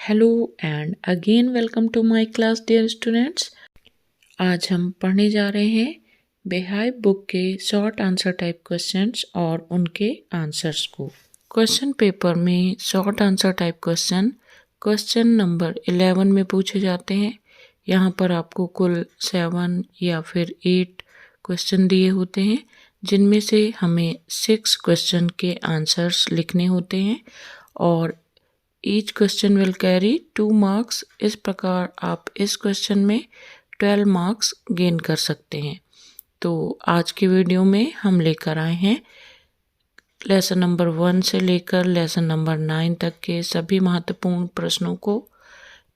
Hello and again welcome to my class dear students. आज हम पढ़ने जा रहे हैं बेहाइव बुक के शॉर्ट आंसर टाइप क्वेश्चंस और उनके आंसर्स को। क्वेश्चन पेपर में short answer type question number 11 में पूछे जाते हैं। यहाँ पर आपको कुल 7 या फिर 8 क्वेश्चन दिए होते हैं, जिनमें से हमें 6 क्वेश्चन के आंसर्स लिखने होते हैं और each question will carry 2 marks. इस प्रकार आप इस क्वेश्चन में 12 मार्क्स गेन कर सकते हैं। तो आज के वीडियो में हम लेकर आए हैं लेसन नंबर 1 से लेकर लेसन नंबर 9 तक के सभी महत्वपूर्ण प्रश्नों को।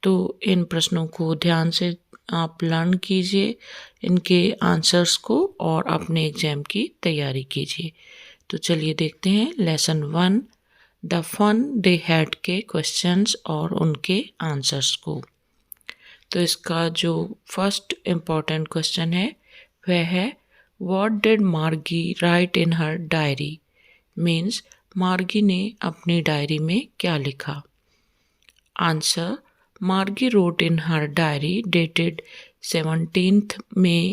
तो इन प्रश्नों को ध्यान से आप लर्न कीजिए, इनके आंसर्स को, और अपने एग्जाम की तैयारी कीजिए। तो चलिए देखते हैं lesson 1 the fun they had के क्वेश्चंस और उनके आंसर्स को। तो इसका जो फर्स्ट इम्पॉर्टेंट क्वेश्चन है वह है व्हाट डिड मार्गी राइट इन हर डायरी। मीन्स मार्गी ने अपनी डायरी में क्या लिखा। आंसर मार्गी wrote in her diary dated 17th May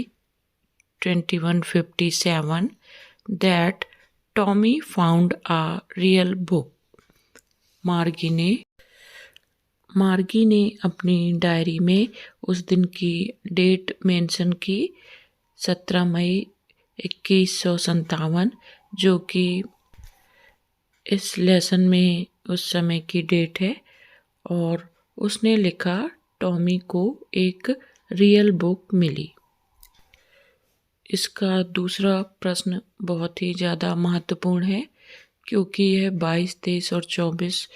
2157 that Tommy found a real book. मार्गी ने अपनी डायरी में उस दिन की डेट मेंशन की 17 मई 2157, जो कि इस लेसन में उस समय की डेट है। और उसने लिखा टॉमी को एक रियल बुक मिली। इसका दूसरा प्रश्न बहुत ही ज़्यादा महत्वपूर्ण है, क्योंकि यह 22, 23 और 24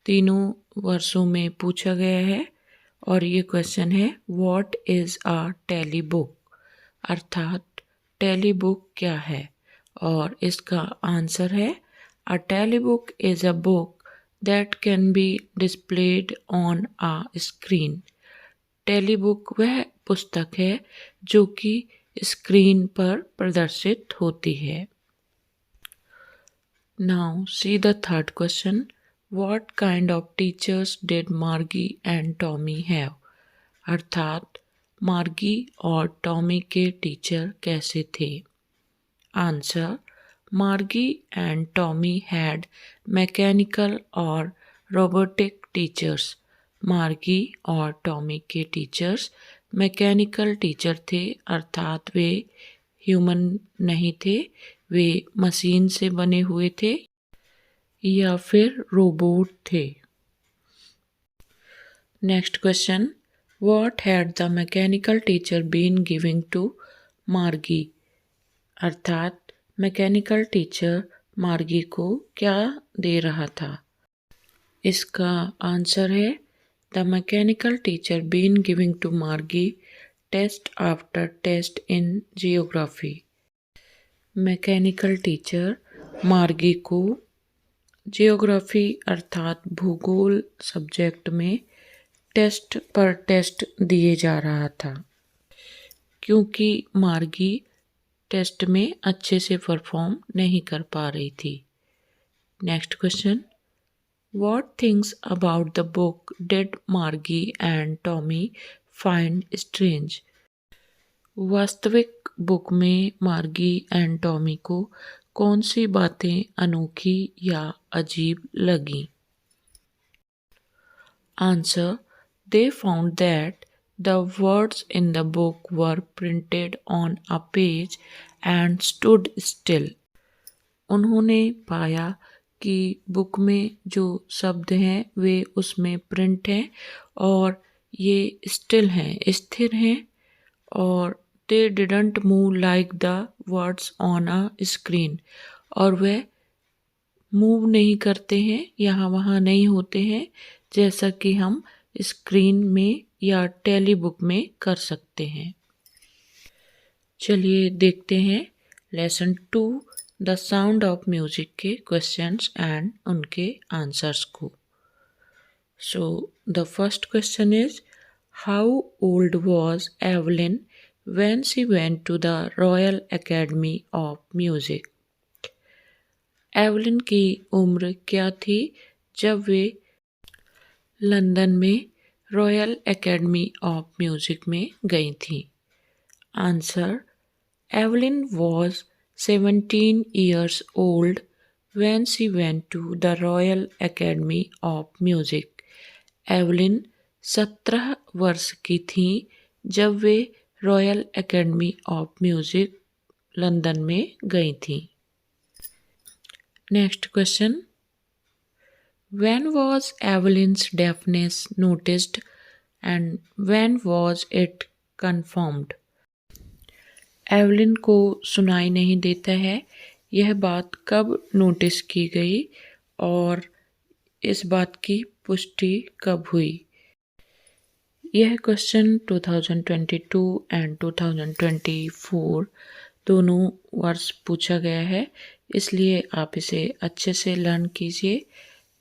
तीनों वर्षों में पूछा गया है। और ये क्वेश्चन है what is a tele book, अर्थात टेली बुक क्या है। और इसका आंसर है a tele book is a book that can be displayed on a screen. Tele book वह पुस्तक है जो कि स्क्रीन पर प्रदर्शित होती है। Now see the third question What kind of teachers did Margie and Tommy have? अर्थात मार्गी और टॉमी के टीचर कैसे थे। आंसर मार्गी एंड टॉमी हैड मैकेनिकल और रोबोटिक टीचर्स। मार्गी और टॉमी के टीचर्स मैकेनिकल टीचर थे, अर्थात वे ह्यूमन नहीं थे, वे मशीन से बने हुए थे या फिर रोबोट थे। Next question what had the mechanical teacher been giving to Margie. अर्थात मैकेनिकल टीचर मार्गी को क्या दे रहा था। इसका आंसर है the mechanical teacher been giving to Margie test after test in geography. Mechanical teacher Margie को geography अर्थात भूगोल सब्जेक्ट में टेस्ट पर टेस्ट दिए जा रहा था, क्योंकि मार्गी टेस्ट में अच्छे से परफॉर्म नहीं कर पा रही थी। Next question what things about the book did मार्गी एंड टॉमी फाइंड स्ट्रेंज। वास्तविक बुक में मार्गी एंड टॉमी को कौन सी बातें अनोखी या अजीब लगी। Answer they found that the words in the book were printed on a page and stood still. उन्होंने पाया कि बुक में जो शब्द हैं वे उसमें प्रिंट हैं और ये स्टिल हैं, स्थिर हैं, और they didn't move like the words on a screen। और वह मूव नहीं करते हैं, यहाँ वहाँ नहीं होते हैं, जैसा कि हम स्क्रीन में या टेली बुक में कर सकते हैं। चलिए देखते हैं lesson 2 the sound of music के क्वेश्चंस एंड उनके आंसर्स को। So the first question is how old was Evelyn when she went to the Royal Academy of Music। Evelyn की उम्र क्या थी जब वे लंदन में रॉयल एकेडमी ऑफ म्यूजिक में गई थी? Answer, Evelyn was 17 years old when she went to the Royal Academy of Music. Evelyn 17 वर्ष की थी जब वे royal academy of music London में गई थी। Next question, when was Evelyn's deafness noticed and when was it confirmed? Evelyn को सुनाई नहीं देता है, यह बात कब नोटिस की गई और इस बात की पुष्टि कब हुई? यह क्वेश्चन 2022 एंड 2024 दोनों वर्ष पूछा गया है, इसलिए आप इसे अच्छे से लर्न कीजिए,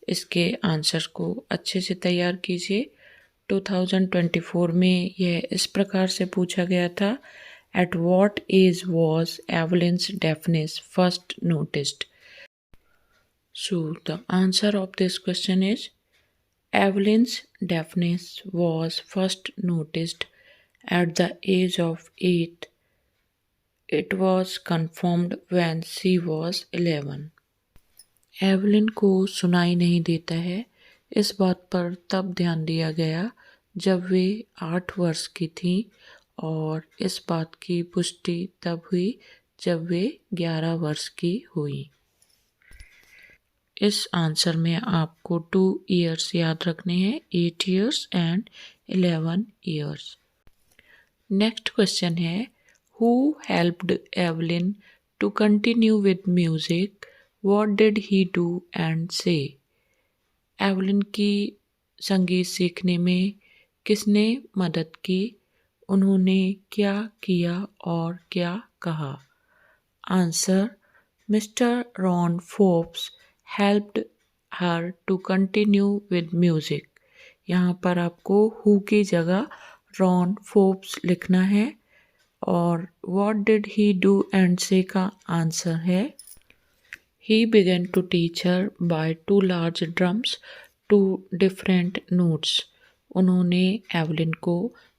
इसके आंसर को अच्छे से तैयार कीजिए। 2024 में यह इस प्रकार से पूछा गया था, at what age was Evelyn's deafness first noticed? So the answer of this question is Evelyn's deafness was first noticed at the age of 8. It was confirmed when she was 11. Evelyn को सुनाई नहीं देता है, इस बात पर तब ध्यान दिया गया जब वे 8 वर्ष की थीं और इस बात की पुष्टि तब हुई जब वे 11 वर्ष की हुई। इस आंसर में आपको 2 years याद रखने हैं, 8 years and 11 years। Next question है, who helped Evelyn to continue with music? What did he do and say? Evelyn की संगीत सीखने में किसने मदद की, उन्होंने क्या किया और क्या कहा? Answer, mister Ron Forbes helped her to continue with music. यहाँ पर आपको हु की जगह रॉन फोर्ब्स लिखना है और what did he do and से का आंसर है, He began to teach her by 2 large drums to different notes. उन्होंने एवलिन को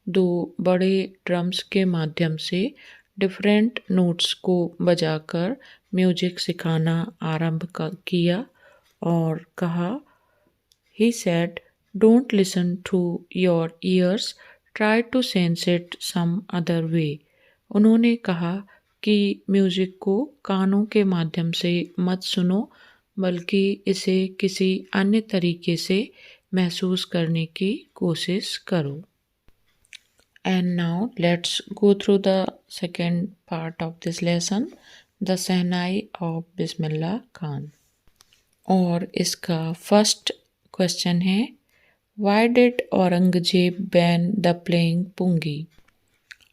2 बड़े ड्रम्स के माध्यम से डिफरेंट नोट्स को बजाकर म्यूजिक सिखाना आरंभ किया और कहा, He said, Don't listen to your ears, try to sense it some other way. उन्होंने कहा कि म्यूज़िक को कानों के माध्यम से मत सुनो, बल्कि इसे किसी अन्य तरीके से महसूस करने की कोशिश करो। And now let's go through the second part of this lesson, the shehnai of Bismillah Khan. और इसका फर्स्ट क्वेश्चन है, why did Aurangzeb ban the playing pungi?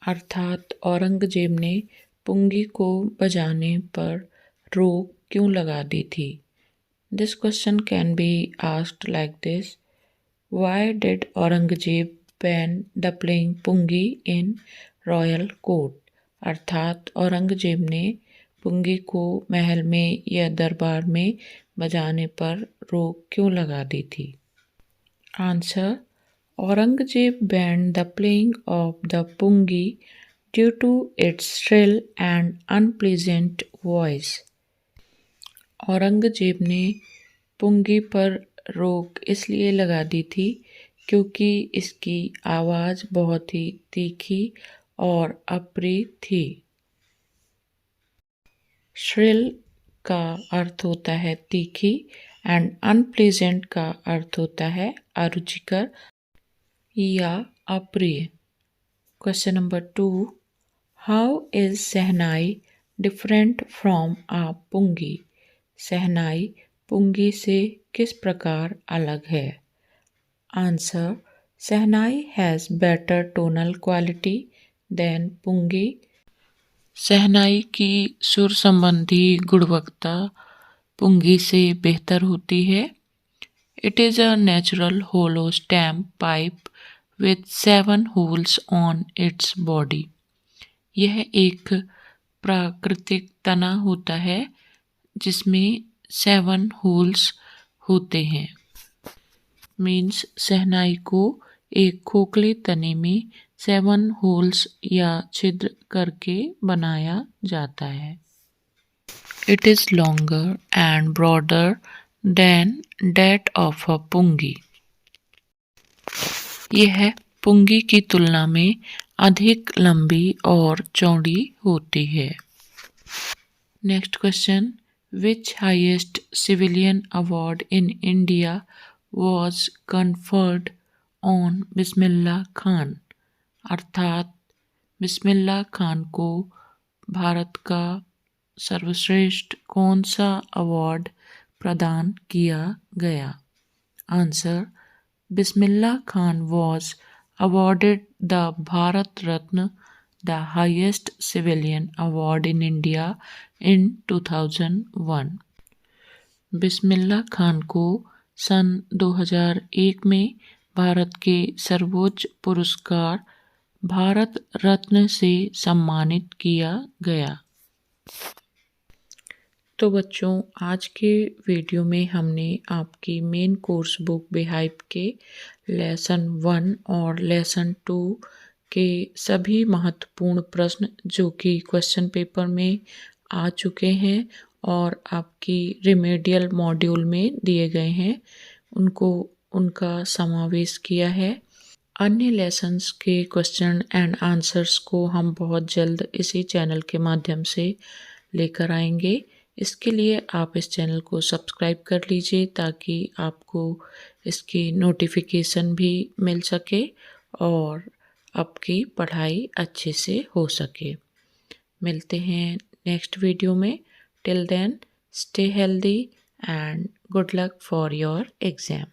अर्थात औरंगजेब ने पुंगी को बजाने पर रोक क्यों लगा दी थी? This question can be asked like this, why did Aurangzeb ban the playing pungi in royal court? अर्थात औरंगजेब ने पुंगी को महल में या दरबार में बजाने पर रोक क्यों लगा दी थी? Answer, Aurangzeb banned the playing of the pungi due to its shrill and unpleasant voice. Aurangzeb ने पुंगी पर रोक इसलिए लगा दी थी क्योंकि इसकी आवाज़ बहुत ही तीखी और अप्रिय थी। श्रिल का अर्थ होता है तीखी एंड अनप्लीजेंट का अर्थ होता है अरुचिकर या अप्रिय। Question number 2, how is shehnai different from a pungi? Shehnai pungi से किस प्रकार अलग है? Answer, shehnai has better tonal quality than pungi. Shehnai की सुर संबंधी गुणवत्ता पुंगी से बेहतर होती है। It is a natural hollow stem pipe with 7 holes on its body. यह एक प्राकृतिक तना होता है जिसमें 7 होल्स होते हैं। मीन्स शहनाई को एक खोखले तने में 7 होल्स या छिद्र करके बनाया जाता है। It is longer and broader than that of a pungi. यह पुंगी की तुलना में अधिक लंबी और चौड़ी होती है। Next question, which highest civilian award in India was conferred on Bismillah Khan, अर्थात बिस्मिल्लाह खान को भारत का सर्वश्रेष्ठ कौन सा अवार्ड प्रदान किया गया? Answer, Bismillah Khan was awarded the Bharat Ratna, the highest civilian award in India in 2001. Bismillah Khan को सन 2001 में भारत के सर्वोच्च पुरस्कार भारत रत्न से सम्मानित किया गया। तो बच्चों, आज के वीडियो में हमने आपकी मेन कोर्स बुक बेहाइप के लेसन 1 और लेसन 2 के सभी महत्वपूर्ण प्रश्न जो कि क्वेश्चन पेपर में आ चुके हैं और आपकी रिमेडियल मॉड्यूल में दिए गए हैं, उनका समावेश किया है। अन्य लेसन्स के क्वेश्चन एंड आंसर्स को हम बहुत जल्द इसी चैनल के माध्यम से लेकर आएंगे। इसके लिए आप इस चैनल को सब्सक्राइब कर लीजिए ताकि आपको इसकी नोटिफिकेशन भी मिल सके और आपकी पढ़ाई अच्छे से हो सके। मिलते हैं नेक्स्ट वीडियो में। Till then, stay healthy and good luck for your exam.